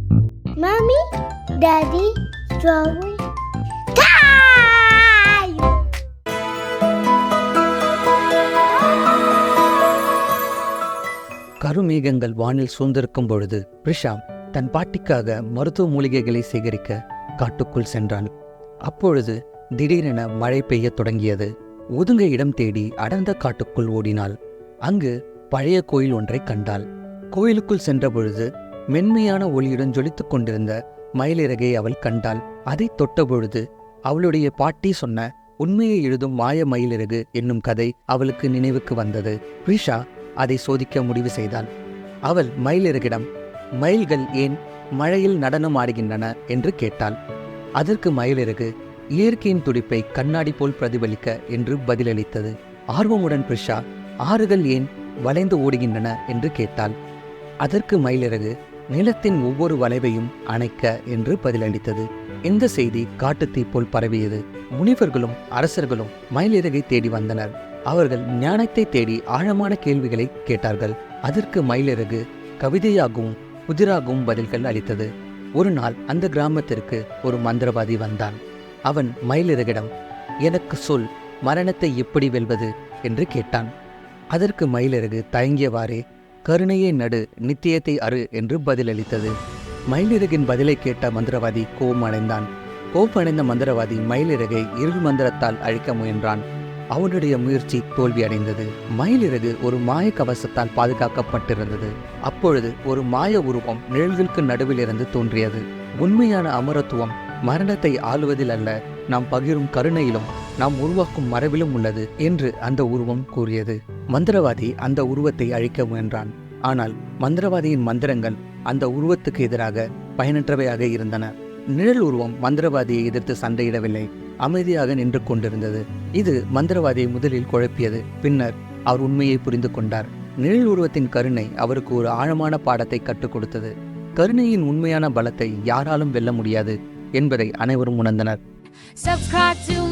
Mommy, Daddy, strawberry. கருமேகங்கள் வானில் சூழ்ந்திருக்கும் பொழுது பிரிஷா தன் பாட்டிக்காக மருத்துவ மூலிகைகளை சேகரிக்க காட்டுக்குள் சென்றாள். அப்பொழுது திடீரென மழை பெய்யத் தொடங்கியது. ஒதுங்க இடம் தேடி அடர்ந்த காட்டுக்குள் ஓடினாள். அங்கு பழைய கோயில் ஒன்றை கண்டாள். கோயிலுக்குள் சென்ற பொழுது மென்மையான ஒளியுடன் ஜொலித்துக் கொண்டிருந்த மயிலிறகை அவள் கண்டாள். அதை தொட்ட பொழுது அவளுடைய பாட்டி சொன்ன உண்மையை எழுதும் மாய மயிலிறகு என்னும் கதை அவளுக்கு நினைவுக்கு வந்தது. பிரிஷா அதை சோதிக்க முடிவு செய்தாள். அவள் மயிலிறகிடம் மயில்கள் ஏன் மழையில் நடனம் ஆடுகின்றன என்று கேட்டாள். அதற்கு மயிலிறகு இயற்கையின் துடிப்பை கண்ணாடி போல் பிரதிபலிக்க என்று பதிலளித்தது. ஆர்வமுடன் பிரிஷா ஆறுகள் ஏன் வளைந்து ஓடுகின்றன என்று கேட்டாள். அதற்கு மயிலிறகு நிலத்தின் ஒவ்வொரு வளைவையும் அணைக்க என்று பதிலளித்தது. இந்த செய்தி காட்டுத்தீ போல் பரவியது. முனிவர்களும் அரசர்களும் மயிலிறகை தேடி வந்தனர். அவர்கள் ஞானத்தை தேடி ஆழமான கேள்விகளை கேட்டார்கள். அதற்கு மயிலிறகு கவிதையாகவும் புதிராகவும் பதில்கள் அளித்தது. ஒரு நாள் அந்த கிராமத்திற்கு ஒரு மந்திரவாதி வந்தான். அவன் மயிலிறகிடம் எனக்கு சொல், மரணத்தை எப்படி வெல்வது என்று கேட்டான். அதற்கு மயிலிறகு தயங்கியவாறே கருணையை நடு, நித்தியத்தை அறு என்று பதிலளித்தது. மயிலிறகின் பதிலை கேட்ட மந்திரவாதி கோபமடைந்தான். கோபமடைந்த மந்திரவாதி மயிலிறகை இருள் மந்திரத்தால் அழிக்க முயன்றான். அவனுடைய முயற்சி தோல்வியடைந்தது. மயிலிறகு ஒரு மாய கவசத்தால் பாதுகாக்கப்பட்டிருந்தது. அப்பொழுது ஒரு மாய உருவம் நிழல்களுக்கு நடுவில் இருந்து தோன்றியது. உண்மையான அமரத்துவம் மரணத்தை ஆளுவதில் அல்ல, நாம் பகிரும் கருணையிலும் நாம் உருவாக்கும் மரபிலும் உள்ளது என்று அந்த உருவம் கூறியது. மந்திரவாதி அந்த உருவத்தை அழிக்க முயன்றான். ஆனால் மந்திரவாதியின் மந்திரங்கள் அந்த உருவத்துக்கு எதிராக பயனற்றவையாக இருந்தன. நிழல் உருவம் மந்திரவாதியை எதிர்த்து சண்டையிடவில்லை, அமைதியாக நின்று கொண்டிருந்தது. இது மந்திரவாதியை முதலில் குழப்பியது. பின்னர் அவர் உண்மையை புரிந்து கொண்டார். நிழல் உருவத்தின் கருணை அவருக்கு ஒரு ஆழமான பாடத்தை கற்றுக் கொடுத்தது. கருணையின் உண்மையான பலத்தை யாராலும் வெல்ல முடியாது என்பதை அனைவரும் உணர்ந்தனர். Subscribe to